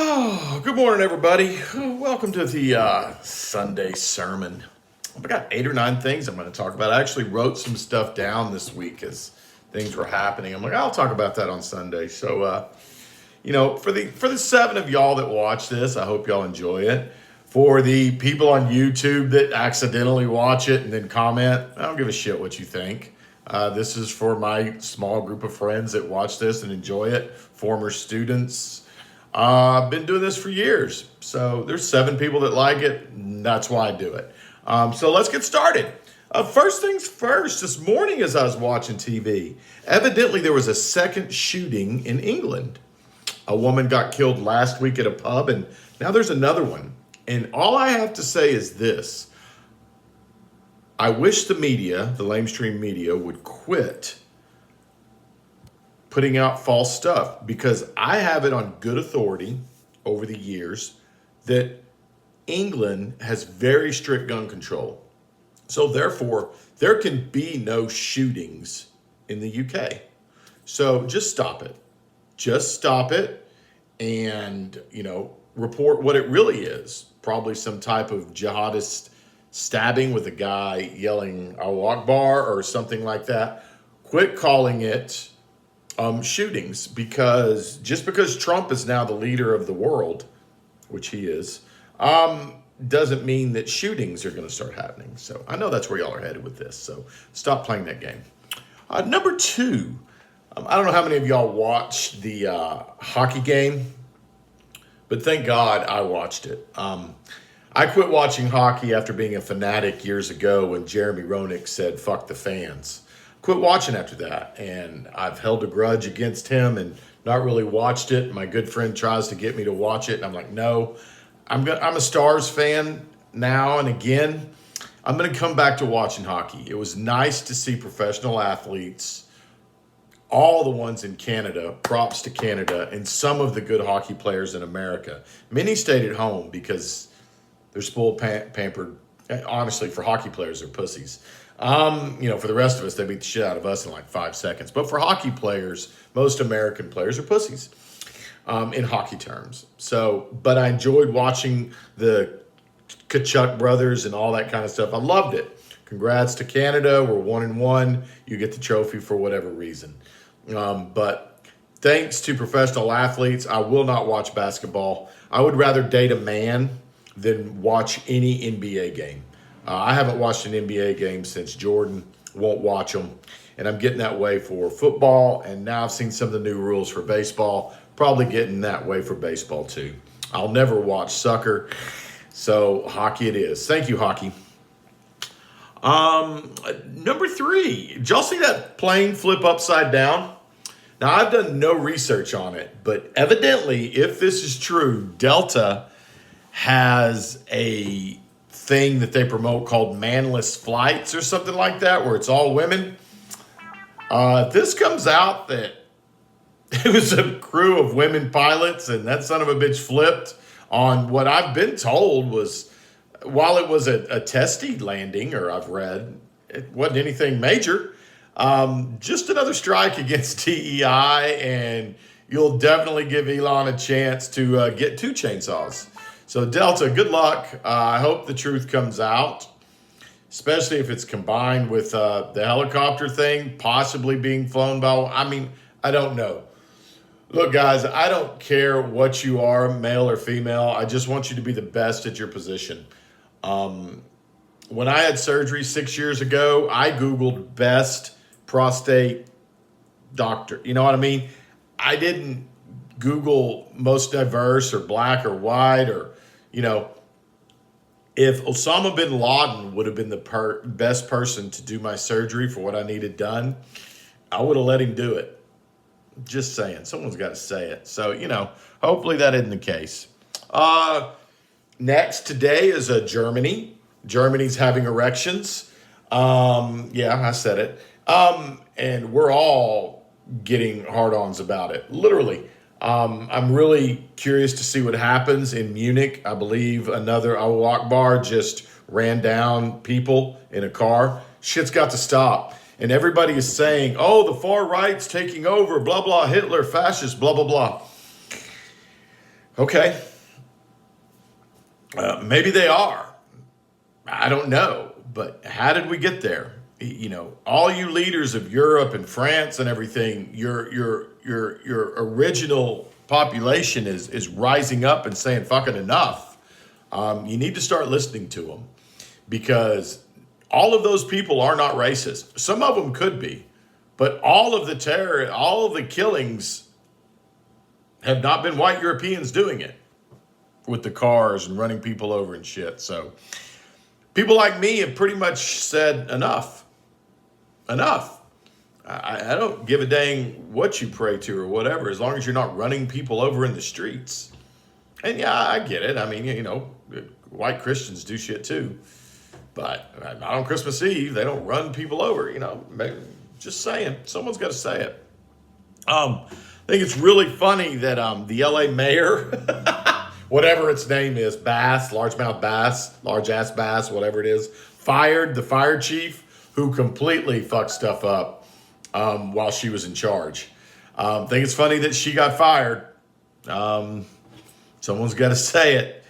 Oh, good morning, everybody. Welcome to the Sunday sermon. I got 8 or 9 things I'm going to talk about. I actually wrote some stuff down this week as things were happening. I'm like, I'll talk about that on Sunday. So, for the 7 of y'all that watch this, I hope y'all enjoy it. For the people on YouTube that accidentally watch it and then comment, I don't give a shit what you think. This is for my small group of friends that watch this and enjoy it, former students. I've been doing this for years. So there's 7 people that like it. And that's why I do it. So let's get started. First things first, this morning as I was watching TV, evidently there was a second shooting in England. A woman got killed last week at a pub, and now there's another one. And all I have to say is this. I wish the media, the lamestream media, would quit putting out false stuff, because I have it on good authority over the years that England has very strict gun control. So therefore, there can be no shootings in the UK. So just stop it. Just stop it and, report what it really is. Probably some type of jihadist stabbing with a guy yelling Allahu Akbar or something like that. Quit calling it shootings, because just because Trump is now the leader of the world, which he is, doesn't mean that shootings are going to start happening. So I know that's where y'all are headed with this. So stop playing that game. Number 2, I don't know how many of y'all watched the hockey game, but thank God I watched it. I quit watching hockey after being a fanatic years ago when Jeremy Roenick said, "Fuck the fans." Quit watching after that, and I've held a grudge against him and not really watched it. My good friend tries to get me to watch it, and I'm like, no. I'm a Stars fan now and again. I'm going to come back to watching hockey. It was nice to see professional athletes, all the ones in Canada, props to Canada, and some of the good hockey players in America. Many stayed at home because they're spoiled, pampered. Honestly, for hockey players, they're pussies. For the rest of us, they beat the shit out of us in like 5 seconds. But for hockey players, most American players are pussies in hockey terms. But I enjoyed watching the Kachuk brothers and all that kind of stuff. I loved it. Congrats to Canada. We're 1-1. You get the trophy for whatever reason. But thanks to professional athletes, I will not watch basketball. I would rather date a man than watch any NBA game. I haven't watched an NBA game since Jordan. Won't watch them. And I'm getting that way for football. And now I've seen some of the new rules for baseball. Probably getting that way for baseball too. I'll never watch soccer. So hockey it is. Thank you, hockey. Number 3. Did y'all see that plane flip upside down? Now, I've done no research on it. But evidently, if this is true, Delta has a thing that they promote called manless flights or something like that, where it's all women. This comes out that it was a crew of women pilots, and that son of a bitch flipped on what I've been told was, while it was a testy landing, or I've read, it wasn't anything major. Just another strike against TEI, and you'll definitely give Elon a chance to get 2 chainsaws. So Delta, good luck. I hope the truth comes out, especially if it's combined with the helicopter thing possibly being flown by. I don't know. Look, guys, I don't care what you are, male or female. I just want you to be the best at your position. When I had surgery 6 years ago, I Googled best prostate doctor. You know what I mean? I didn't Google most diverse or black or white or, if Osama bin Laden would have been the best person to do my surgery for what I needed done, I would have let him do it. Just saying. Someone's got to say it. So, hopefully that isn't the case. Next today is Germany. Germany's having erections. Yeah, I said it. And we're all getting hard-ons about it. Literally. I'm really curious to see what happens in Munich. I believe another Allahu Akbar just ran down people in a car. Shit's got to stop. And everybody is saying, oh, the far right's taking over, blah, blah, Hitler, fascist, blah, blah, blah. Okay, maybe they are. I don't know, but how did we get there? All you leaders of Europe and France and everything, your original population is rising up and saying fucking enough. You need to start listening to them, because all of those people are not racist. Some of them could be, but all of the terror, all of the killings have not been white Europeans doing it with the cars and running people over and shit. So people like me have pretty much said enough. Enough. I don't give a dang what you pray to or whatever, as long as you're not running people over in the streets. And yeah, I get it. I mean, white Christians do shit too. But not on Christmas Eve. They don't run people over, Just saying. Someone's got to say it. I think it's really funny that the LA mayor, whatever its name is, Bass, largemouth bass, large ass bass, whatever it is, fired the fire chief who completely fucked stuff up while she was in charge. I think it's funny that she got fired. Someone's got to say it,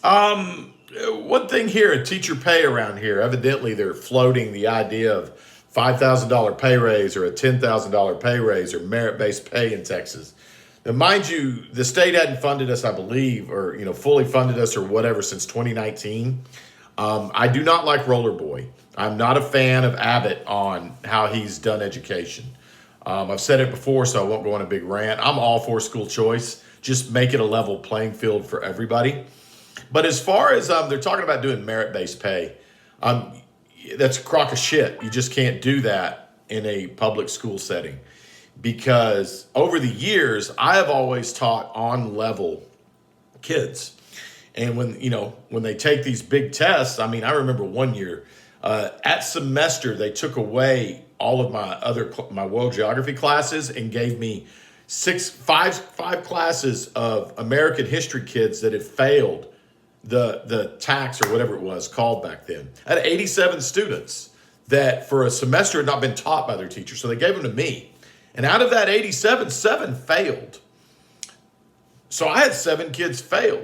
One thing here, teacher pay around here, evidently they're floating the idea of $5,000 pay raise or a $10,000 pay raise or merit-based pay in Texas. Now, mind you, the state hadn't funded us, I believe, or, fully funded us or whatever since 2019. I do not like Roller Boy. I'm not a fan of Abbott on how he's done education. I've said it before, so I won't go on a big rant. I'm all for school choice. Just make it a level playing field for everybody. But as far as they're talking about doing merit-based pay, that's a crock of shit. You just can't do that in a public school setting, because over the years, I have always taught on-level kids. And when they take these big tests, I remember one year at semester, they took away all of my world geography classes and gave me five classes of American history kids that had failed the tax or whatever it was called back then. I had 87 students that for a semester had not been taught by their teacher. So they gave them to me. And out of that 87, 7 failed. So I had 7 kids fail.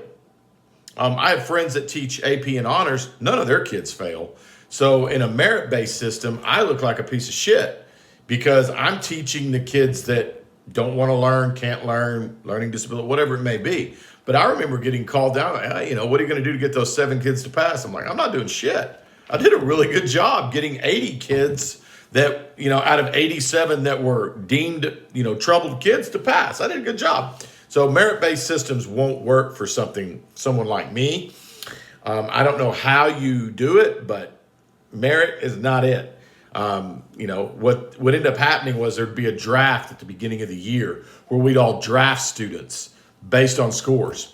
I have friends that teach AP and honors. None of their kids fail. So in a merit-based system, I look like a piece of shit because I'm teaching the kids that don't want to learn, can't learn, learning disability, whatever it may be. But I remember getting called down, what are you going to do to get those 7 kids to pass? I'm like, I'm not doing shit. I did a really good job getting 80 kids that, out of 87 that were deemed, troubled kids to pass. I did a good job. So merit-based systems won't work for someone like me. I don't know how you do it, but merit is not it. What would end up happening was there'd be a draft at the beginning of the year where we'd all draft students based on scores.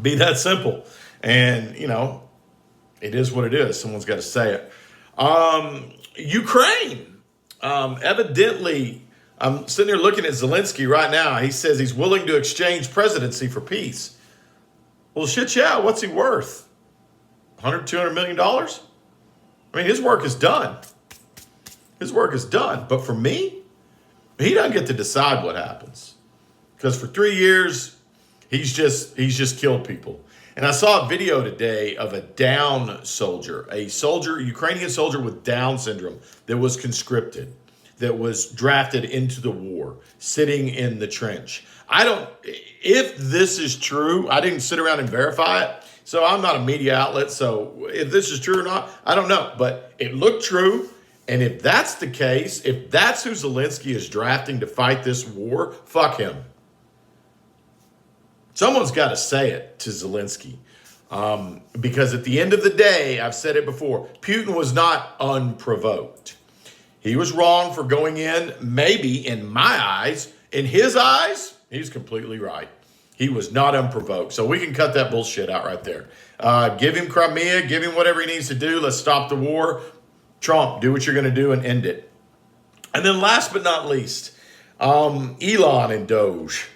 Be that simple. And, it is what it is. Someone's got to say it. Ukraine. Evidently, I'm sitting here looking at Zelensky right now. He says he's willing to exchange presidency for peace. Well, shit, yeah. What's he worth? $200 million? His work is done. His work is done. But for me, he doesn't get to decide what happens. Because for 3 years, he's just killed people. And I saw a video today of a Down soldier, Ukrainian soldier with Down syndrome that was conscripted, that was drafted into the war, sitting in the trench. If this is true, I didn't sit around and verify it, so I'm not a media outlet, so if this is true or not, I don't know. But it looked true, and if that's the case, if that's who Zelensky is drafting to fight this war, fuck him. Someone's got to say it to Zelensky. Because at the end of the day, I've said it before, Putin was not unprovoked. He was wrong for going in, maybe in my eyes. In his eyes, he's completely right. He was not unprovoked. So we can cut that bullshit out right there. Give him Crimea, give him whatever he needs to do. Let's stop the war. Trump, do what you're going to do and end it. And then last but not least, Elon and Doge.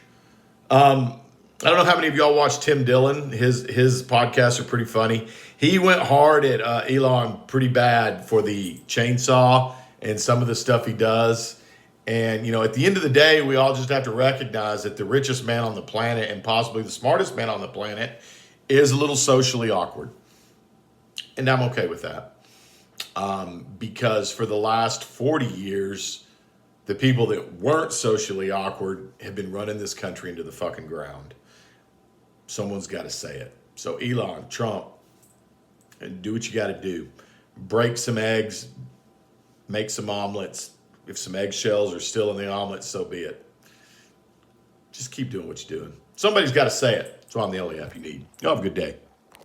I don't know how many of y'all watch Tim Dillon. His podcasts are pretty funny. He went hard at Elon pretty bad for the chainsaw and some of the stuff he does. And, at the end of the day, we all just have to recognize that the richest man on the planet and possibly the smartest man on the planet is a little socially awkward. And I'm okay with that. Because for the last 40 years, the people that weren't socially awkward have been running this country into the fucking ground. Someone's got to say it. So Elon, Trump, and do what you got to do. Break some eggs, make some omelets. If some eggshells are still in the omelet, so be it. Just keep doing what you're doing. Somebody's got to say it. So I'm the only F you need. Y'all have a good day.